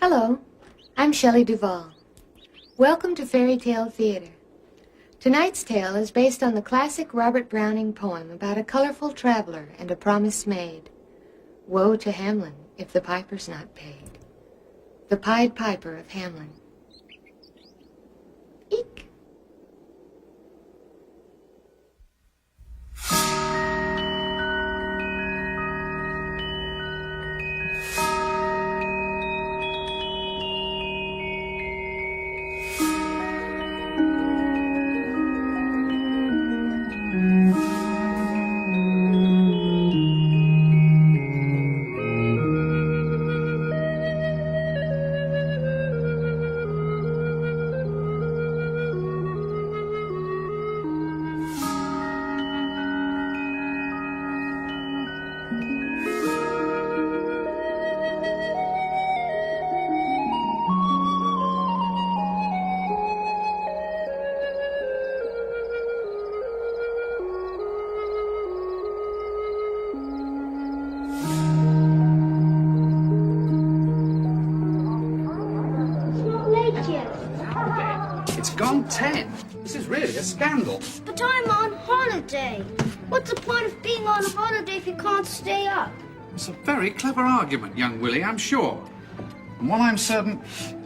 Hello, I'm Shelley Duvall. Welcome to Fairy Tale Theater. Tonight's tale is based on the classic Robert Browning poem about a colorful traveler and a promise made. Woe to Hamelin if the piper's not paid. The Pied Piper of Hamelin. Eek! It's gone 10. This is really a scandal. But I'm on holiday. What's the point of being on holiday if you can't stay up? It's a very clever argument, young Willie, I'm sure. And while I'm certain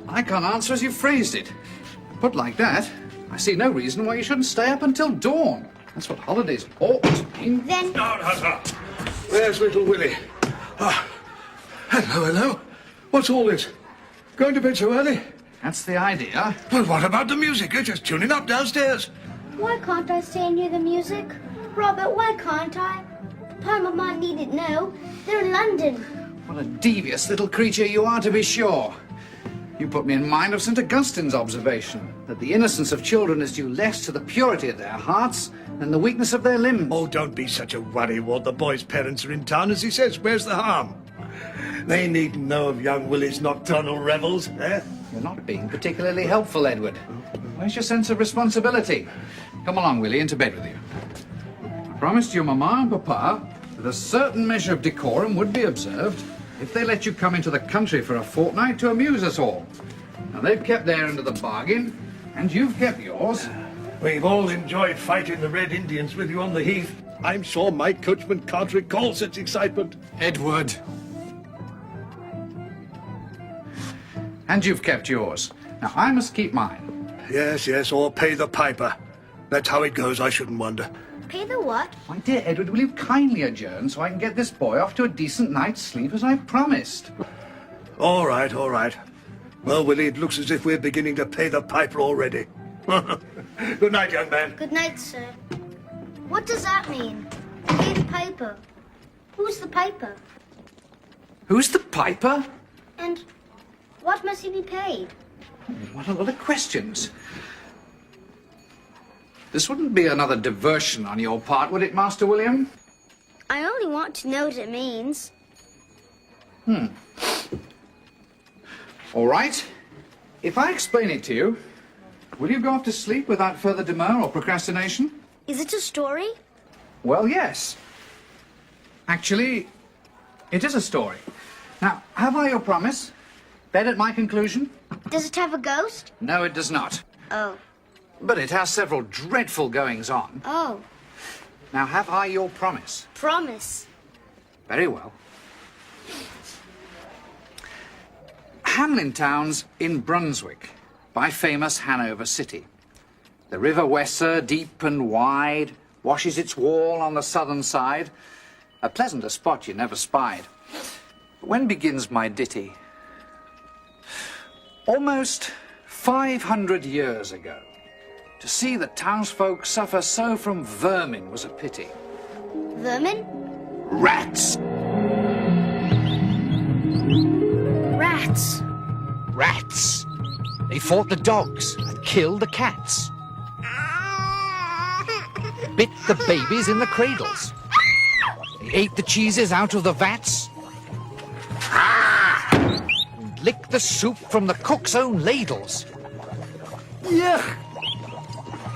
I can't answer as you phrased it. Put like that, I see no reason why you shouldn't stay up until dawn. That's what holidays ought to mean. Then... Where's little Willie? Ah, hello. What's all this? Going to bed so early? That's the idea. Well, what about the music? You're just tuning up downstairs. Why can't I stay and hear the music? Robert, why can't I? Papa and Mama needn't know. They're in London. What a devious little creature you are, to be sure. You put me in mind of St. Augustine's observation, that the innocence of children is due less to the purity of their hearts than the weakness of their limbs. Oh, don't be such a worrywart. The boy's parents are in town, as he says. Where's the harm? They needn't know of young Willie's nocturnal revels, eh? You're not being particularly helpful, Edward. Where's your sense of responsibility? Come along, Willie, into bed with you. I promised your mamma and papa that a certain measure of decorum would be observed if they let you come into the country for a fortnight to amuse us all. Now, they've kept their end of the bargain, and you've kept yours. We've all enjoyed fighting the Red Indians with you on the heath. I'm sure my coachman can't recall such excitement. Edward. And you've kept yours. Now, I must keep mine. Yes, or pay the piper. That's how it goes, I shouldn't wonder. Pay the what? My dear Edward, will you kindly adjourn so I can get this boy off to a decent night's sleep as I promised? All right. Well, Willie, it looks as if we're beginning to pay the piper already. Good night, young man. Good night, sir. What does that mean? Pay the piper. Who's the piper? Who's the piper? And what must he be paid? What a lot of questions. This wouldn't be another diversion on your part, would it, Master William? I only want to know what it means. All right. If I explain it to you, will you go off to sleep without further demur or procrastination? Is it a story? Well, yes. Actually, it is a story. Now, have I your promise? Bed at my conclusion? Does it have a ghost? No, it does not. Oh. But it has several dreadful goings-on. Oh. Now, have I your promise? Promise. Very well. Hamelin town's in Brunswick, by famous Hanover City. The River Weser, deep and wide, washes its wall on the southern side. A pleasanter spot you never spied. When begins my ditty? Almost 500 years ago. To see the townsfolk suffer so from vermin was a pity. Vermin? Rats! Rats. Rats. They fought the dogs and killed the cats. Bit the babies in the cradles. They ate the cheeses out of the vats. And licked the soup from the cook's own ladles. Yuck!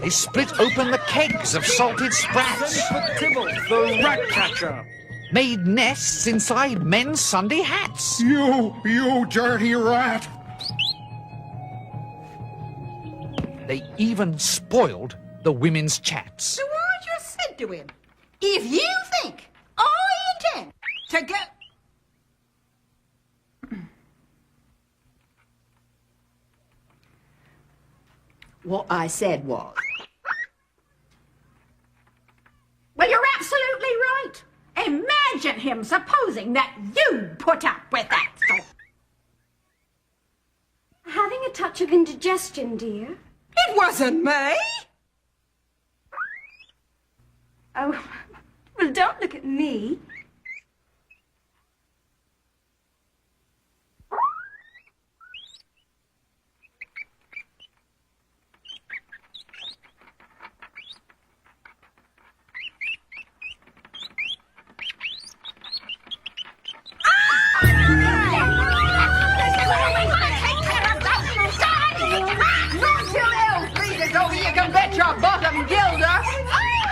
They split open the kegs of salted sprats. The rat catcher. made nests inside men's Sunday hats. You dirty rat! They even spoiled the women's chats. So I just said to him, if you think I intend to go... What I said was... Well, you're absolutely right. Imagine him supposing that you'd put up with that stuff. Having a touch of indigestion, dear. It wasn't me. Oh, well, don't look at me.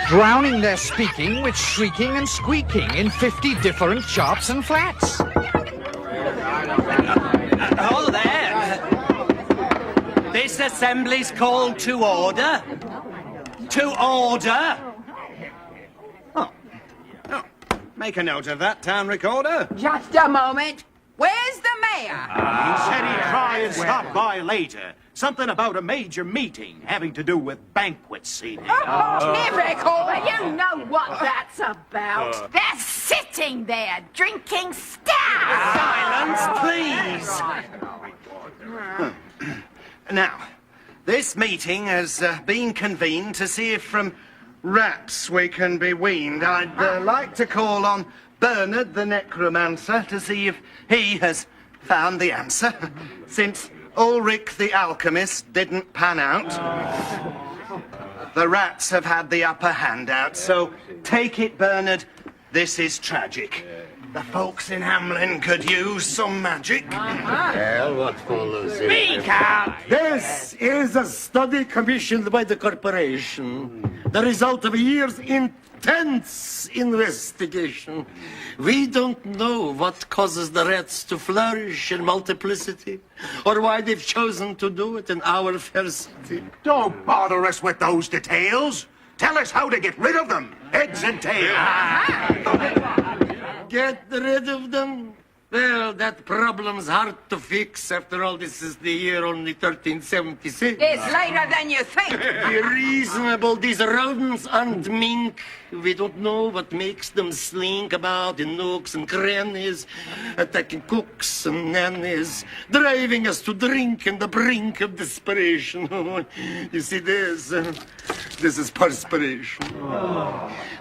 Drowning their speaking with shrieking and squeaking in 50 different sharps and flats. Hold there. This assembly's called to order. To order. Oh. Make a note of that, town recorder. Just a moment. Where's the mayor? He said he'd try and stop by later. Something about a major meeting having to do with banquet seating. Typical, you know what that's about. They're sitting there drinking stout. Silence, please. Now, this meeting has been convened to see if from rats we can be weaned. I'd like to call on Bernard the necromancer to see if he has found the answer, since Ulrich the alchemist didn't pan out. The rats have had the upper hand out, so take it, Bernard, this is tragic. The folks in Hamelin could use some magic. Well, what follows it? Speak out! This is a study commissioned by the corporation, the result of a year's intense investigation. We don't know what causes the rats to flourish in multiplicity, or why they've chosen to do it in our fair city. Don't bother us with those details. Tell us how to get rid of them, heads and tails. Get rid of them? Well, that problem's hard to fix. After all, this is the year only 1376. It's later than you think. Be reasonable. These rodents aren't mink. We don't know what makes them slink about in nooks and crannies, attacking cooks and nannies, driving us to drink on the brink of desperation. You see, this is perspiration.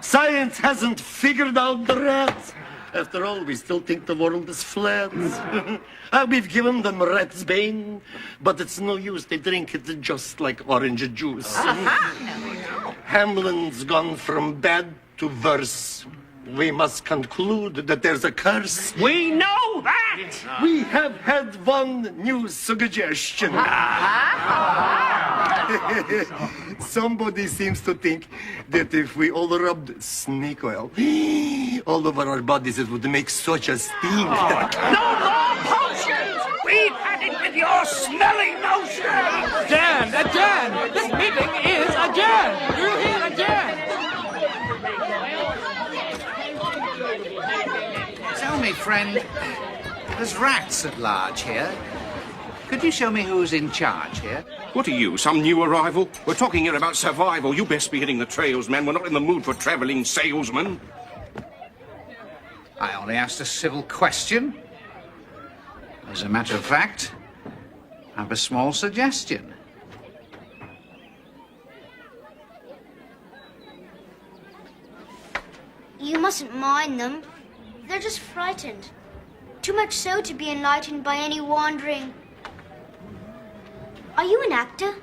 Science hasn't figured out the rat. After all, we still think the world is flat. We've given them rat's bane, but it's no use. They drink it just like orange juice. Hamelin's gone from bad to worse. We must conclude that there's a curse. We know that! We have had one new suggestion. Somebody seems to think that if we all rubbed snake oil all over our bodies, it would make such a stink. No more potions! We've had it with your smelly notions! Again! This meeting is again! You hear again! Tell me, friend, there's rats at large here. Could you show me who's in charge here? What are you, some new arrival? We're talking here about survival. You best be hitting the trails, man. We're not in the mood for travelling salesmen. I only asked a civil question. As a matter of fact, I have a small suggestion. You mustn't mind them. They're just frightened. Too much so to be enlightened by any wandering... Are you an actor?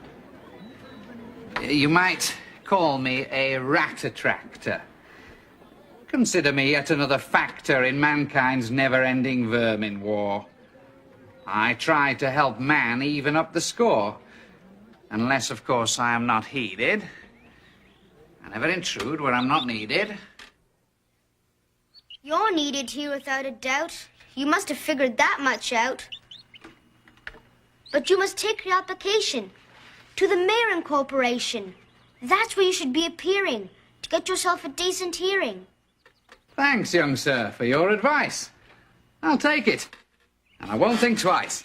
You might call me a rat attractor. Consider me yet another factor in mankind's never-ending vermin war. I try to help man even up the score. Unless, of course, I am not heeded. I never intrude where I'm not needed. You're needed here without a doubt. You must have figured that much out. But you must take your application to the Marin Corporation. That's where you should be appearing to get yourself a decent hearing. Thanks, young sir, for your advice. I'll take it. And I won't think twice.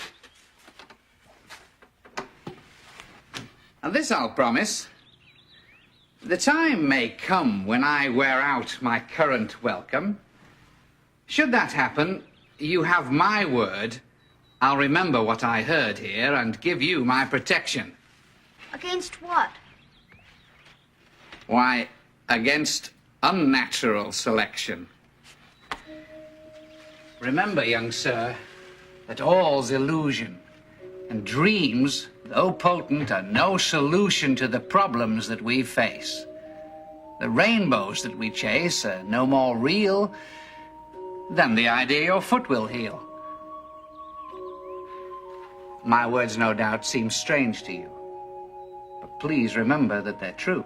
And this I'll promise. The time may come when I wear out my current welcome. Should that happen, you have my word. I'll remember what I heard here and give you my protection. Against what? Why, against unnatural selection. Remember, young sir, that all's illusion, and dreams, though potent, are no solution to the problems that we face. The rainbows that we chase are no more real than the idea your foot will heal. My words, no doubt, seem strange to you, but please remember that they're true.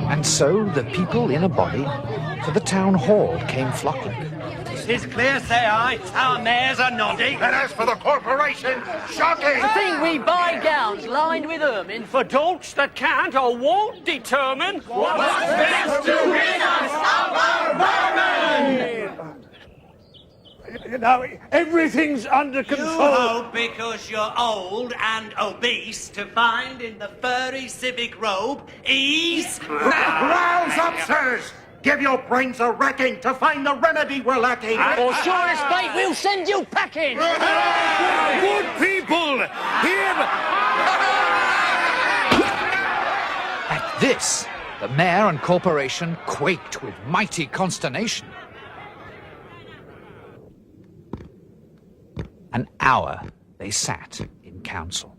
And so the people in a body to the town hall came flocking. 'Tis clear, say I, our mayors are nodding. And as for the corporation, shocking! I think we buy gowns lined with ermine for dolts that can't or won't determine what's best to rid us of our vermin! You know, everything's under You control. hope because you're old and obese to find in the furry civic robe ease? Rouse up, sirs! Give your brains a racking to find the remedy we're lacking. Or sure as fate, we'll send you packing! Good people, hear At this, the mayor and corporation quaked with mighty consternation. An hour they sat in council.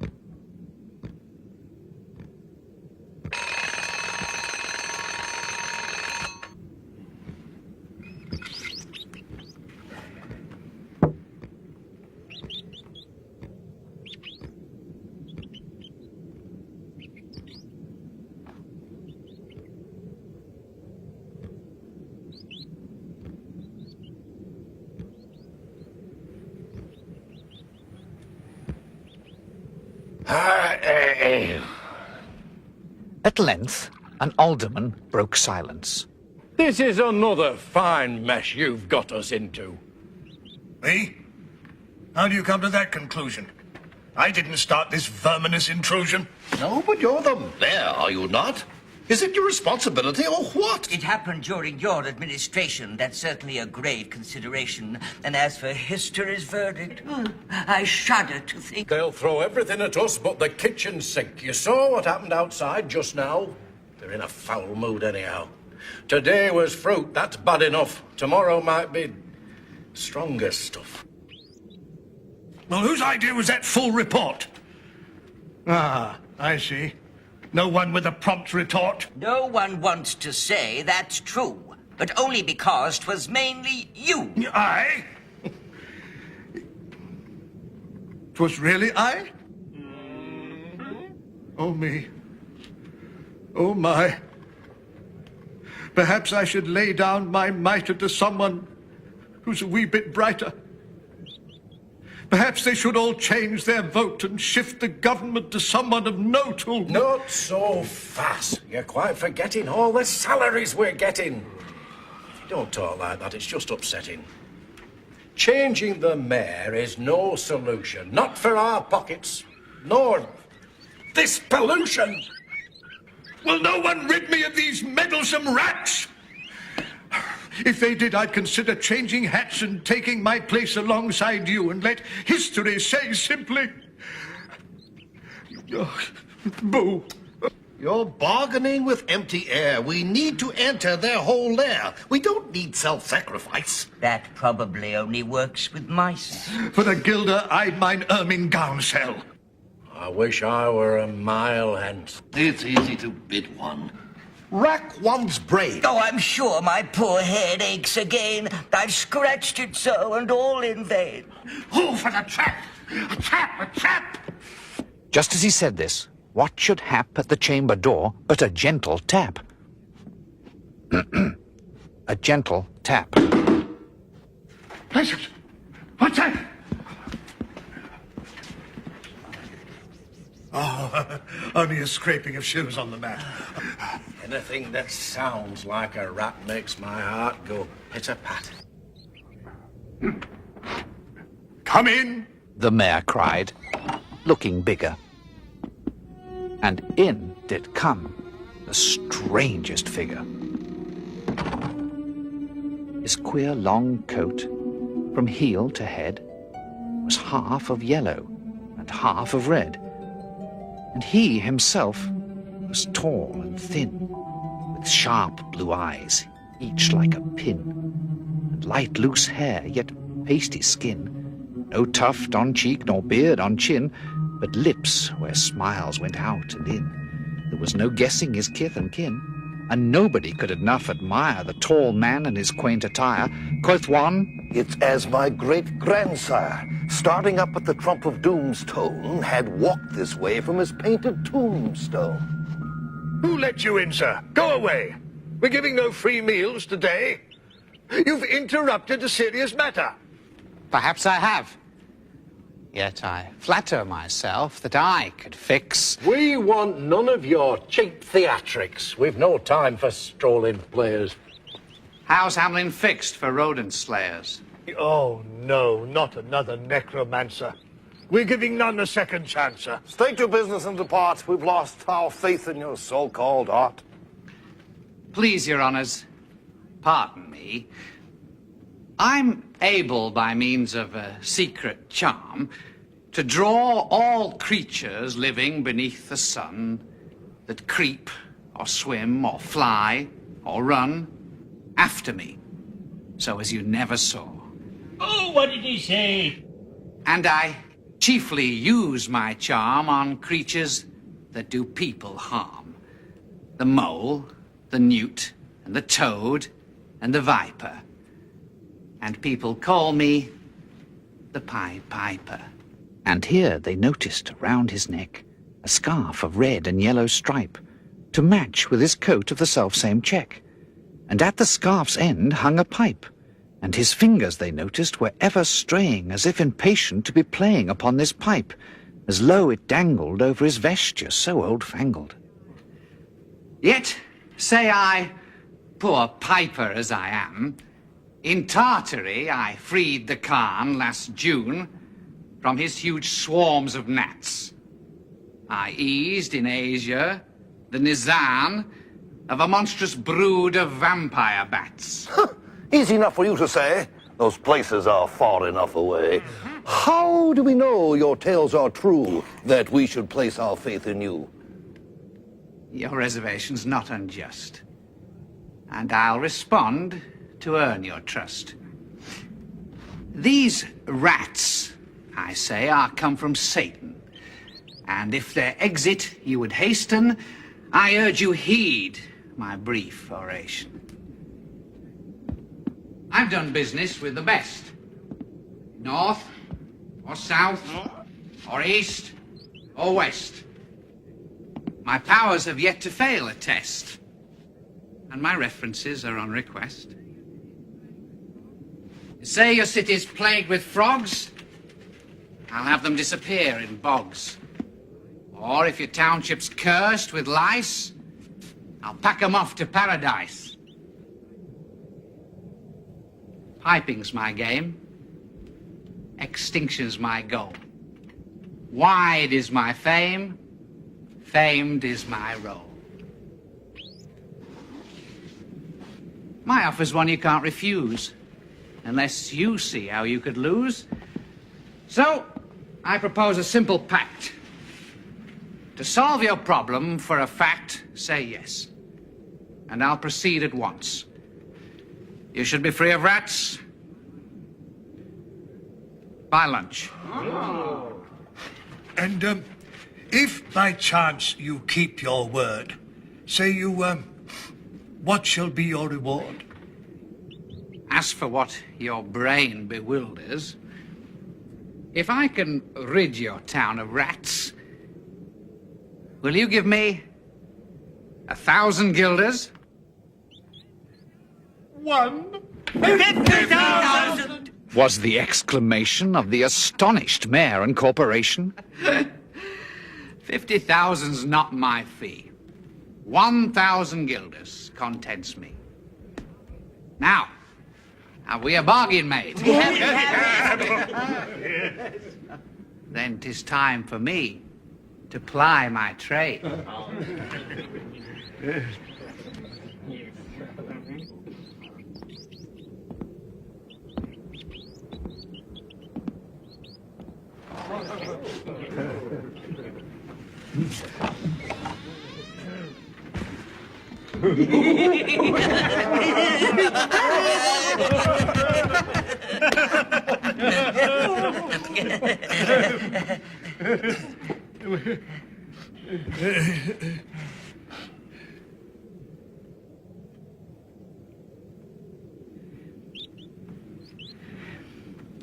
At length, an alderman broke silence. This is another fine mess you've got us into. Me? How do you come to that conclusion? I didn't start this verminous intrusion. No, but you're the mayor, are you not? Is it your responsibility or what? It happened during your administration. That's certainly a grave consideration. And as for history's verdict, I shudder to think... They'll throw everything at us but the kitchen sink. You saw what happened outside just now? They're in a foul mood anyhow. Today was fruit, that's bad enough. Tomorrow might be stronger stuff. Well, whose idea was that full report? Ah, I see. No one with a prompt retort? No one wants to say that's true, but only because 'twas mainly you. I? 'Twas really I? Oh, me. Oh, my. Perhaps I should lay down my mitre to someone who's a wee bit brighter. Perhaps they should all change their vote and shift the government to someone of note who'll... Not so fast. You're quite forgetting all the salaries we're getting. If you don't talk like that, it's just upsetting. Changing the mayor is no solution. Not for our pockets, nor this pollution. Will no one rid me of these meddlesome rats? If they did, I'd consider changing hats and taking my place alongside you and let history say simply... Boo. You're bargaining with empty air. We need to enter their whole lair. We don't need self-sacrifice. That probably only works with mice. For the gilder, I'd mine ermine gown sell. I wish I were a mile hence. It's easy to bid one. Rack one's brain. Oh, I'm sure my poor head aches again. I've scratched it so, and all in vain. Oh, for the trap! A trap! A trap! Just as he said this, what should hap at the chamber door but a gentle tap? A gentle tap. What's that? Oh, only a scraping of shoes on the mat. Anything that sounds like a rat makes my heart go pitter-pat. Come in. The mayor cried, looking bigger. And in did come the strangest figure. His queer long coat, from heel to head, was half of yellow and half of red. And he himself was tall and thin, with sharp blue eyes, each like a pin, and light loose hair, yet pasty skin, no tuft on cheek nor beard on chin, but lips where smiles went out and in. There was no guessing his kith and kin, and nobody could enough admire the tall man and his quaint attire. Quoth one, "It's as my great-grandsire, starting up at the trump of doom's tone, had walked this way from his painted tombstone." Who let you in, sir? Go away. We're giving no free meals today. You've interrupted a serious matter. Perhaps I have. Yet I flatter myself that I could fix... We want none of your cheap theatrics. We've no time for strolling players. How's Hamelin fixed for rodent slayers? Oh, no, not another necromancer. We're giving none a second chance, sir. State your business and depart. We've lost our faith in your so-called art. Please, your honours, pardon me. I'm able, by means of a secret charm, to draw all creatures living beneath the sun that creep, or swim, or fly, or run after me, so as you never saw. Oh, what did he say? And I chiefly use my charm on creatures that do people harm. The mole, the newt, and the toad, and the viper. And people call me the Pied Piper. and here they noticed round his neck a scarf of red and yellow stripe, to match with his coat of the selfsame check. And at the scarf's end hung a pipe, and his fingers, they noticed, were ever straying, as if impatient to be playing upon this pipe, as low it dangled over his vesture, so old-fangled. Yet, say I, poor piper as I am, in Tartary I freed the Khan last June from his huge swarms of gnats. I eased in Asia the Nizam of a monstrous brood of vampire bats. Easy enough for you to say. Those places are far enough away. How do we know your tales are true, that we should place our faith in you? Your reservation's not unjust, and I'll respond to earn your trust. These rats, I say, are come from Satan, and if their exit you would hasten, I urge you heed my brief oration. I've done business with the best. North, or south, or east, or west. My powers have yet to fail a test, and my references are on request. You say your city's plagued with frogs? I'll have them disappear in bogs. Or if your township's cursed with lice, I'll pack 'em off to paradise. Piping's my game. Extinction's my goal. Wide is my fame. Famed is my role. My offer's one you can't refuse, unless you see how you could lose. So, I propose a simple pact. To solve your problem, for a fact, say yes. And I'll proceed at once. You should be free of rats by lunch. Oh. And, if by chance you keep your word, say you What shall be your reward? As for what your brain bewilders, if I can rid your town of rats, will you give me 1,000 guilders? 50,000! Was the exclamation of the astonished mayor and corporation. 50,000's not my fee. 1,000 guilders contents me. Now, have we a bargain made? Then 'tis time for me to ply my trade.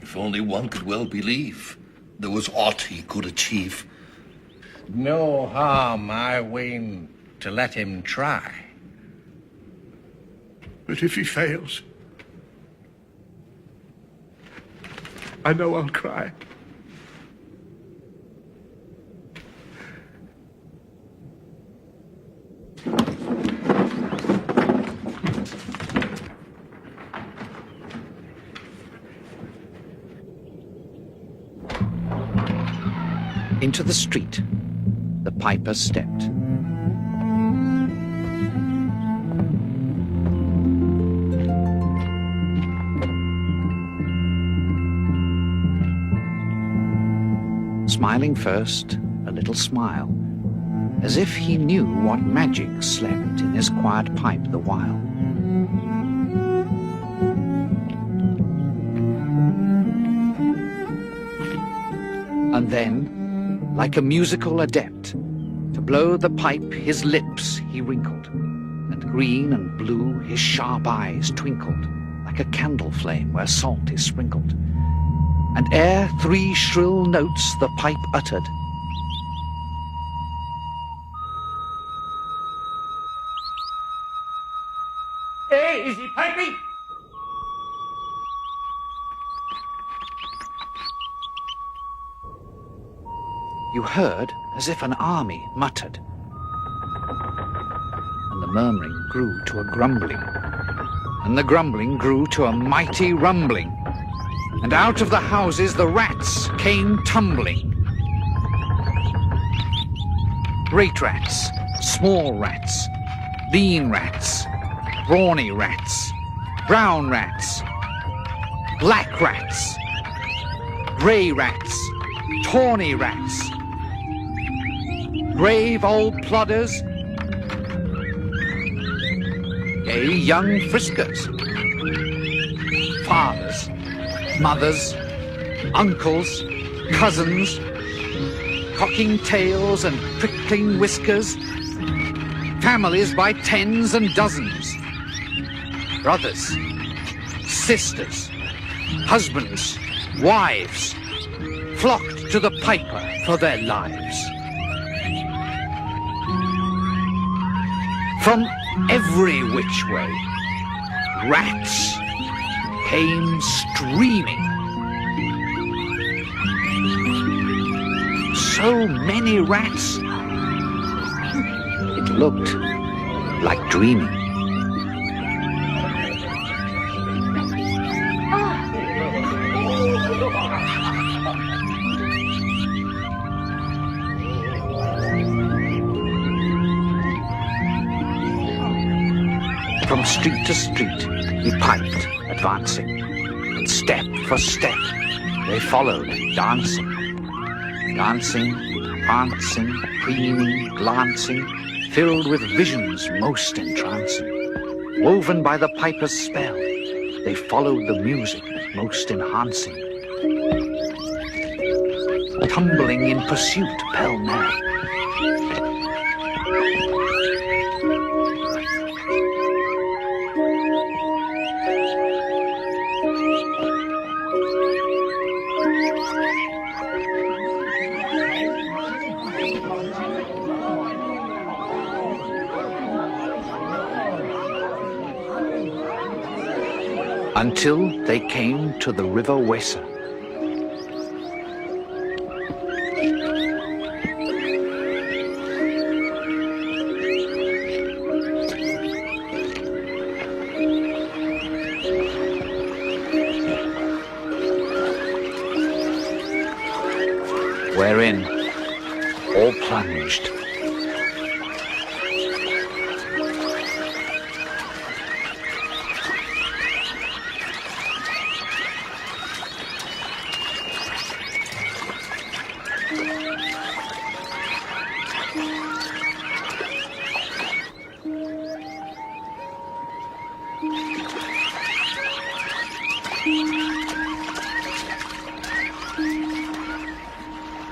If only one could well believe there was aught he could achieve. No harm, I ween, to let him try. But if he fails, I know I'll cry. Into the street, the piper stepped. Smiling first, a little smile, as if he knew what magic slept in his quiet pipe the while. And then, like a musical adept, to blow the pipe his lips he wrinkled, and green and blue his sharp eyes twinkled, like a candle flame where salt is sprinkled. And ere 3 shrill notes the pipe uttered, Hey, is he piping? you heard as if an army muttered, and the murmuring grew to a grumbling, and the grumbling grew to a mighty rumbling, and out of the houses the rats came tumbling. Great rats, small rats, lean rats, brawny rats, brown rats, black rats, grey rats, tawny rats, brave old plodders, gay young friskers, fathers, mothers, uncles, cousins, cocking tails and prickling whiskers, families by tens and dozens, brothers, sisters, husbands, wives, flocked to the piper for their lives. From every which way, rats came streaming. So many rats, it looked like dreaming. From street to street he piped, advancing, and step for step they followed, dancing. Dancing, prancing, preening, glancing, filled with visions most entrancing. Woven by the piper's spell, they followed the music most enhancing. Tumbling in pursuit pell-mell. until they came to the River Weser. Wherein all plunged.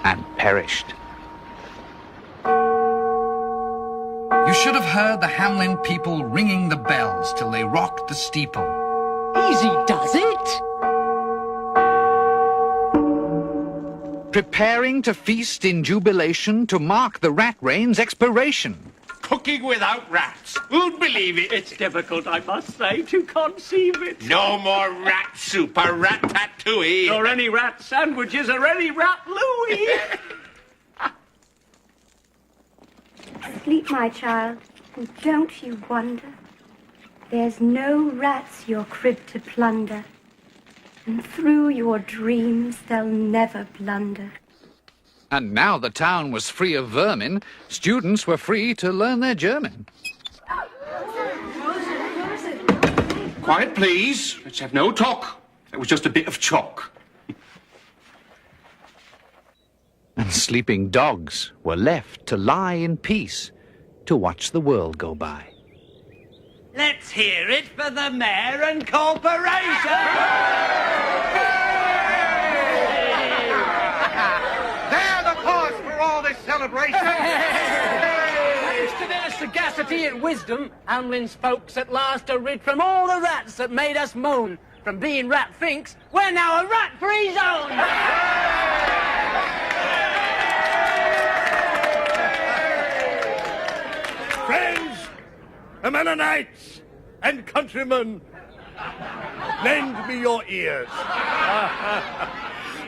And perished. You should have heard the Hamelin people ringing the bells till they rocked the steeple. Easy does it. Preparing to feast in jubilation to mark the rat rain's expiration. Cooking without rats. Who'd believe it? It's difficult, I must say, to conceive it. No more rat soup or ratatouille. Or any rat sandwiches or any rat Louis. Sleep, my child, and don't you wonder? There's no rats your crib to plunder, and through your dreams they'll never blunder. And now the town was free of vermin, students were free to learn their German. Quiet, please. Let's have no talk. It was just a bit of chalk. And sleeping dogs were left to lie in peace to watch the world go by. Let's hear it for the mayor and corporation! They're the cause for all this celebration. Thanks to their sagacity and wisdom, Hamelin's folks at last are rid from all the rats that made us moan. From being rat finks, we're now a rat-free zone! Friends, Mennonites, and countrymen, lend me your ears.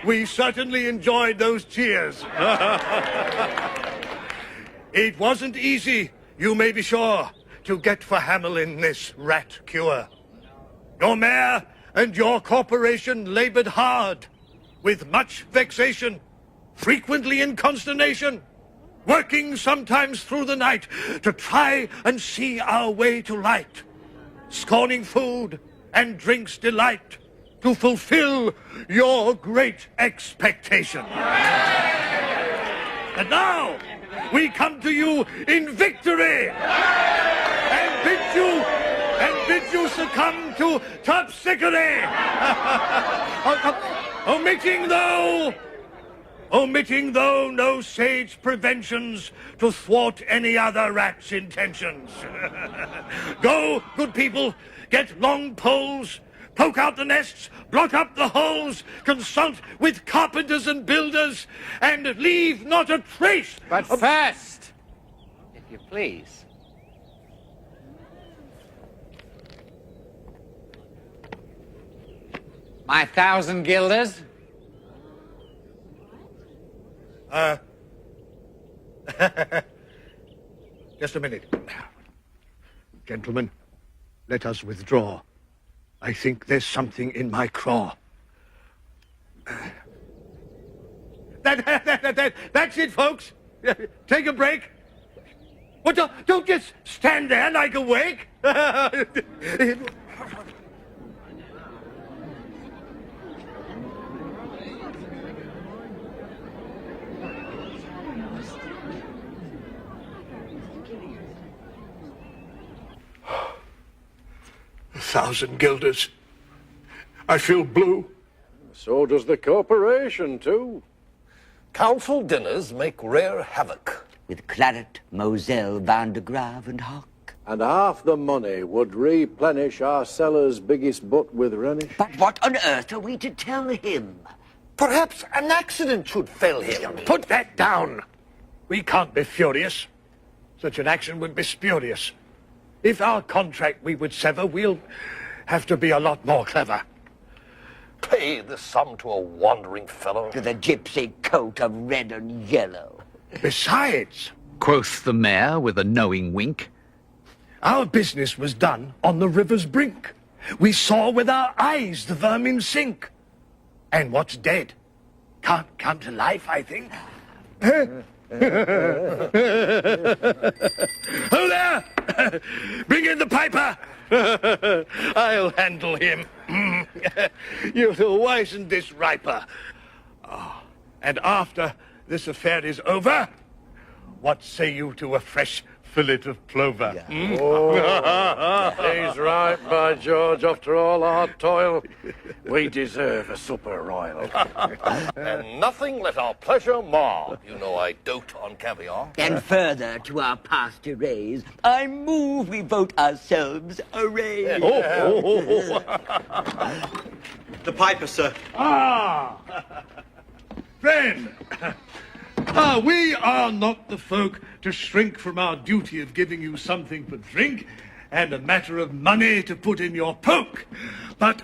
We certainly enjoyed those cheers. It wasn't easy, you may be sure, to get for Hamelin this rat cure. Your mayor and your corporation labored hard, with much vexation, frequently in consternation, working sometimes through the night to try and see our way to light, scorning food and drink's delight to fulfill your great expectation. And now we come to you in victory and bid you succumb to topsickery. Omitting though no sage preventions to thwart any other rat's intentions. Go, good people, get long poles, poke out the nests, block up the holes, consult with carpenters and builders, and leave not a trace. But first, if you please. My 1,000 guilders. Just a minute. Gentlemen, let us withdraw. I think there's something in my craw. That's it, folks. Take a break. Well, don't just stand there like a wake. 1,000 guilders. I feel blue. So does the corporation, too. Council dinners make rare havoc. With claret, moselle, Van de Grave, and hock. And half the money would replenish our cellar's biggest butt with Rhenish. But what on earth are we to tell him? Perhaps an accident should fell him. Put that down. We can't be furious. Such an action would be spurious. If our contract we would sever, we'll have to be a lot more clever. Pay this sum to a wandering fellow? To the gypsy coat of red and yellow. Besides, quoth the mayor with a knowing wink, our business was done on the river's brink. We saw with our eyes the vermin sink. And what's dead can't come to life, I think. Ho there! Bring in the piper! I'll handle him. You'll wizen this riper. Oh, and after this affair is over, what say you to a fresh fillet of plover? Yeah. Oh, he's right, by George. After all our toil, we deserve a supper royal. And nothing let our pleasure mar. You know I dote on caviar. And further to our pastures, I move we vote ourselves array. The piper, sir. Ah! Friend! We are not the folk to shrink from our duty of giving you something for drink and a matter of money to put in your poke. But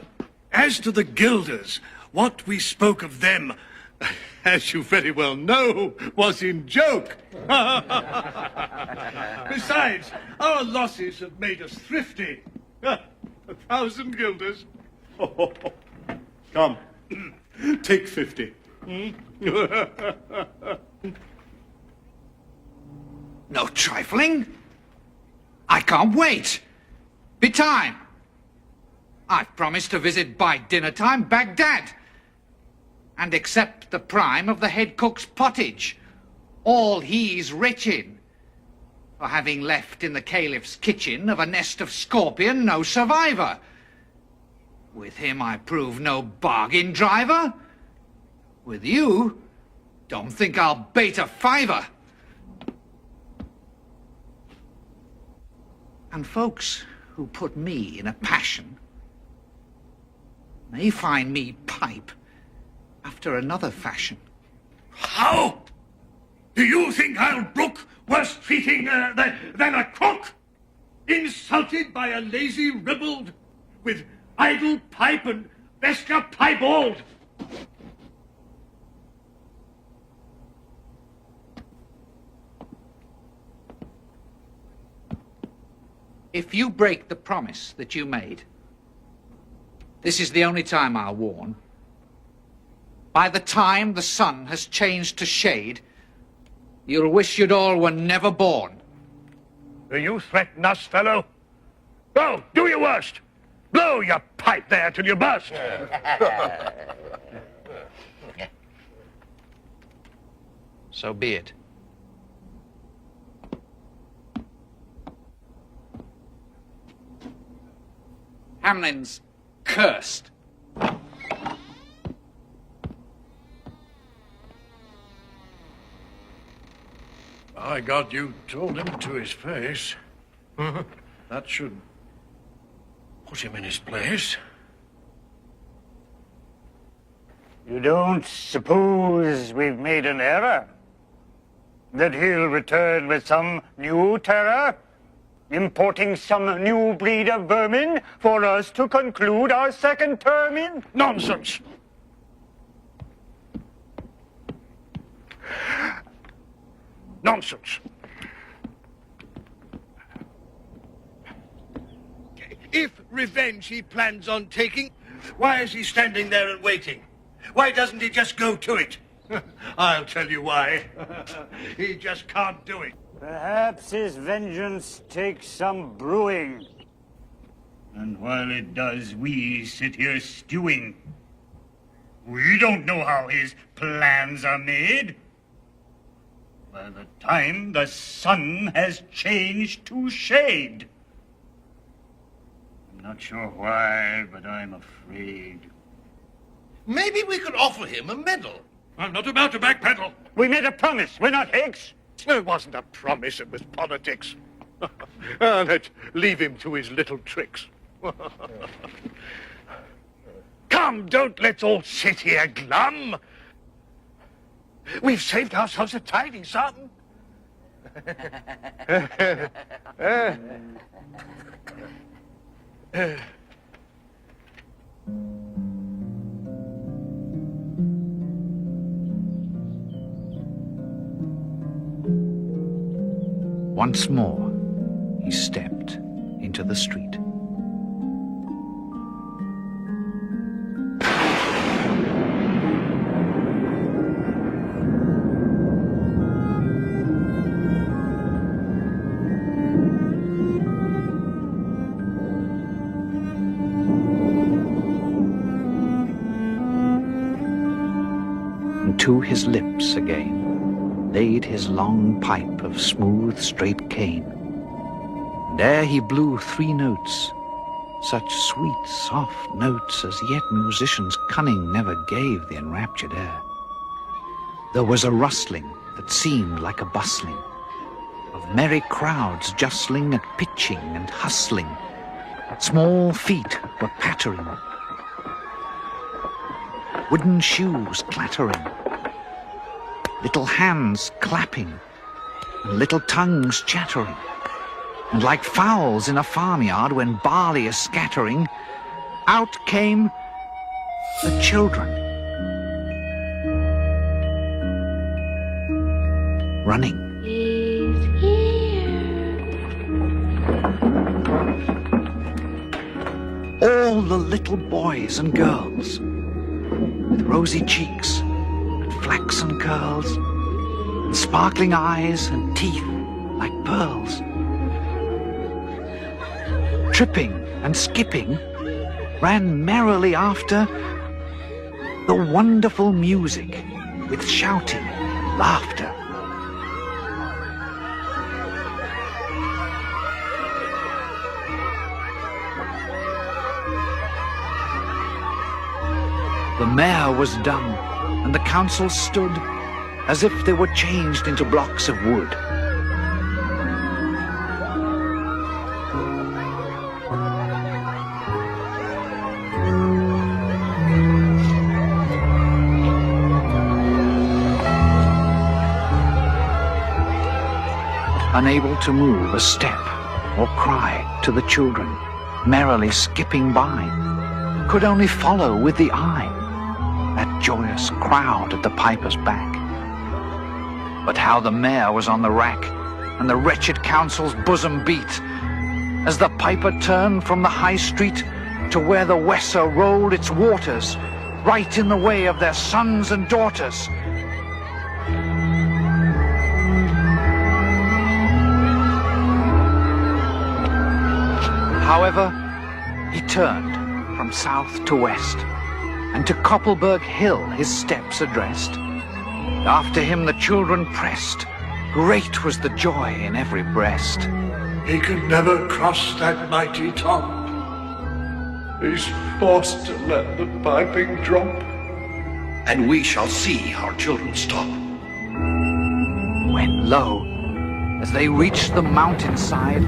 as to the guilders, what we spoke of them, as you very well know, was in joke. Besides, our losses have made us thrifty. 1,000 guilders. Come, take 50. No trifling. I can't wait. Be time. I've promised to visit by dinner time Baghdad and accept the prime of the head cook's pottage, all he's rich in, for having left in the caliph's kitchen of a nest of scorpion no survivor. With him I prove no bargain driver. With you, don't think I'll bait a fiver. And folks who put me in a passion may find me pipe after another fashion. How? Do you think I'll brook worse treating than a cook? Insulted by a lazy ribald with idle pipe and vesture piebald? If you break the promise that you made, this is the only time I'll warn. By the time the sun has changed to shade, you'll wish you'd all were never born. Do you threaten us, fellow? Go, do your worst. Blow your pipe there till you burst. so be it. Hamelin's cursed. By God, you told him to his face. That should put him in his place. You don't suppose we've made an error? That he'll return with some new terror? Importing some new breed of vermin for us to conclude our second term in? Nonsense! Nonsense! If revenge he plans on taking, why is he standing there and waiting? Why doesn't he just go to it? I'll tell you why. He just can't do it. Perhaps his vengeance takes some brewing. And while it does, we sit here stewing. We don't know how his plans are made. By the time the sun has changed to shade. I'm not sure why, but I'm afraid. Maybe we could offer him a medal. I'm not about to backpedal. We made a promise. We're not Hicks. It wasn't a promise, it was politics. Let's leave him to his little tricks. Come, let's all sit here glum. We've saved ourselves a tidy sum. Once more, he stepped into the street. And to his lips again laid his long pipe of smooth, straight cane. And ere he blew 3 notes, such sweet, soft notes as yet musician's cunning never gave the enraptured air, there was a rustling that seemed like a bustling of merry crowds justling and pitching and hustling. Small feet were pattering, wooden shoes clattering, little hands clapping, and little tongues chattering. And like fowls in a farmyard when barley is scattering, out came the children, running. He's here. All the little boys and girls, with rosy cheeks and flaxen curls, and sparkling eyes and teeth like pearls. Tripping and skipping, ran merrily after the wonderful music with shouting and laughter. The mayor was dumb, and the council stood as if they were changed into blocks of wood. Unable to move a step or cry to the children, merrily skipping by, could only follow with the eye that joyous crowd at the piper's back. But how the mayor was on the rack, and the wretched council's bosom beat, as the piper turned from the high street to where the Weser rolled its waters, right in the way of their sons and daughters. However, he turned from south to west, and to Koppelberg Hill his steps addressed. After him the children pressed. Great was the joy in every breast. He could never cross that mighty top. He's forced to let the piping drop. And we shall see our children stop. When lo, as they reached the mountainside,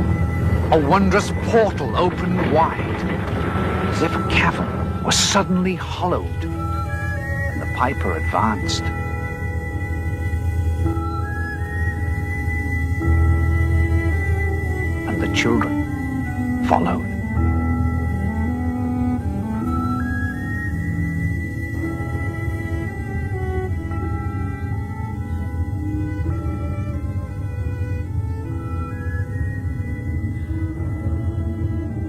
a wondrous portal opened wide, as if a cavern was suddenly hollowed, and the piper advanced. And the children followed.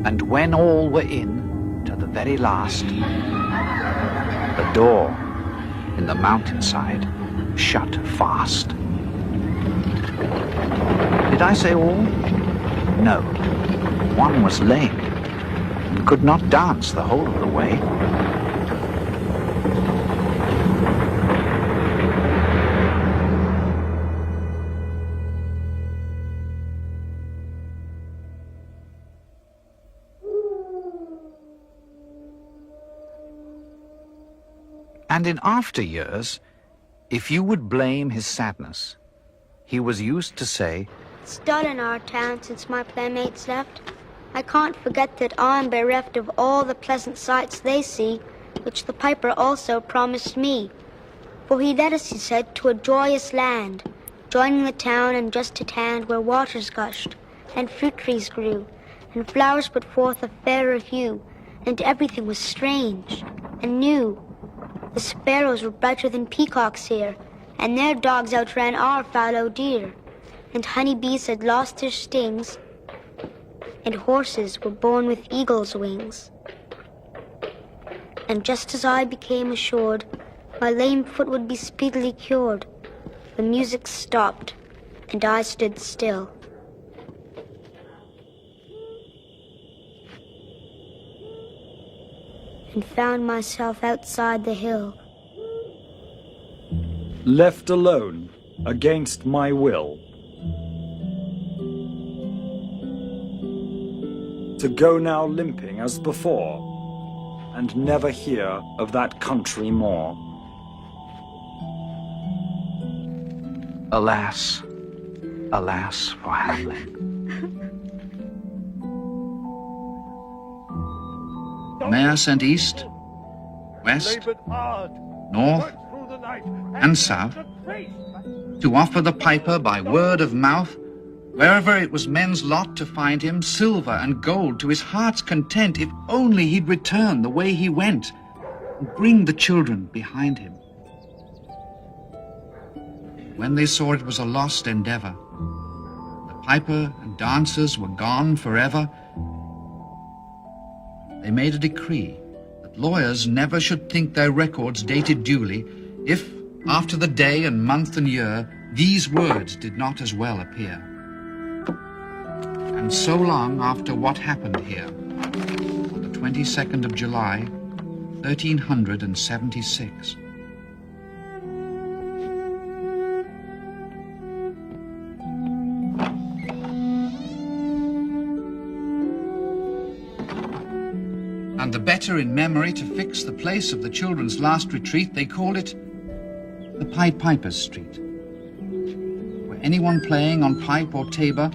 And when all were in, to the very last, the door in the mountainside shut fast. Did I say all? No. One was lame and could not dance the whole of the way. And in after years, if you would blame his sadness, he was used to say, It's dull in our town since my playmates left. I can't forget that I'm bereft of all the pleasant sights they see, which the piper also promised me. For he led us, he said, to a joyous land, joining the town and just at hand where waters gushed, and fruit trees grew, and flowers put forth a fairer hue, and everything was strange and new. The sparrows were brighter than peacocks here, and their dogs outran our fallow deer, and honeybees had lost their stings, and horses were born with eagle's wings. And just as I became assured my lame foot would be speedily cured, the music stopped, and I stood still. And found myself outside the hill. Left alone, against my will. To go now limping as before, and never hear of that country more. Alas, alas for Hamelin. Mayor sent east, west, north, and south to offer the piper by word of mouth, wherever it was men's lot to find him, silver and gold to his heart's content, if only he'd return the way he went and bring the children behind him. When they saw it was a lost endeavor, the piper and dancers were gone forever, they made a decree that lawyers never should think their records dated duly if, after the day and month and year, these words did not as well appear. And so long after what happened here, on the 22nd of July, 1376. And the better in memory to fix the place of the children's last retreat, they called it the Pied Piper's Street, where anyone playing on pipe or tabor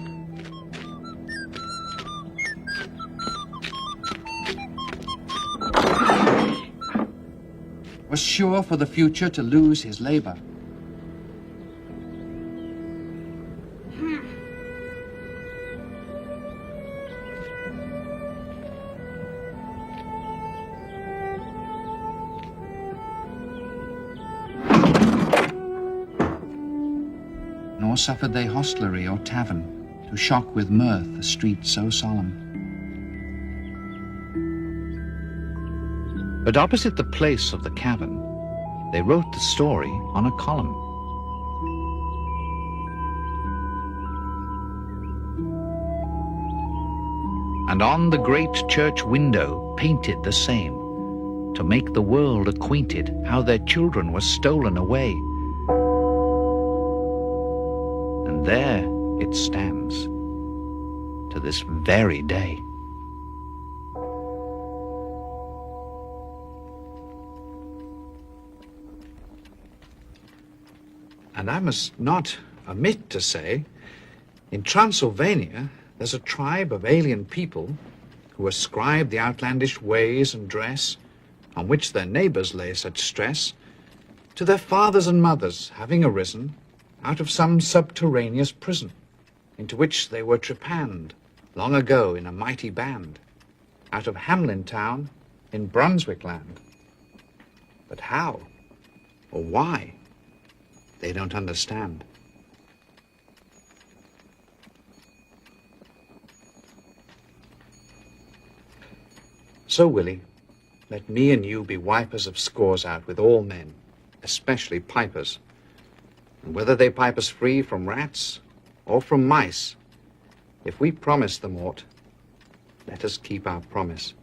was sure for the future to lose his labor. Nor suffered they hostelry or tavern to shock with mirth a street so solemn. But opposite the place of the cavern, they wrote the story on a column. And on the great church window painted the same, to make the world acquainted how their children were stolen away. And there it stands to this very day. And I must not omit to say, in Transylvania, there's a tribe of alien people who ascribe the outlandish ways and dress, on which their neighbors lay such stress, to their fathers and mothers having arisen out of some subterraneous prison, into which they were trepanned long ago in a mighty band, out of Hamelin town in Brunswick land. But how, or why, they don't understand. So, Willie, let me and you be wipers of scores out with all men, especially pipers. And whether they pipe us free from rats or from mice, if we promise them aught, let us keep our promise.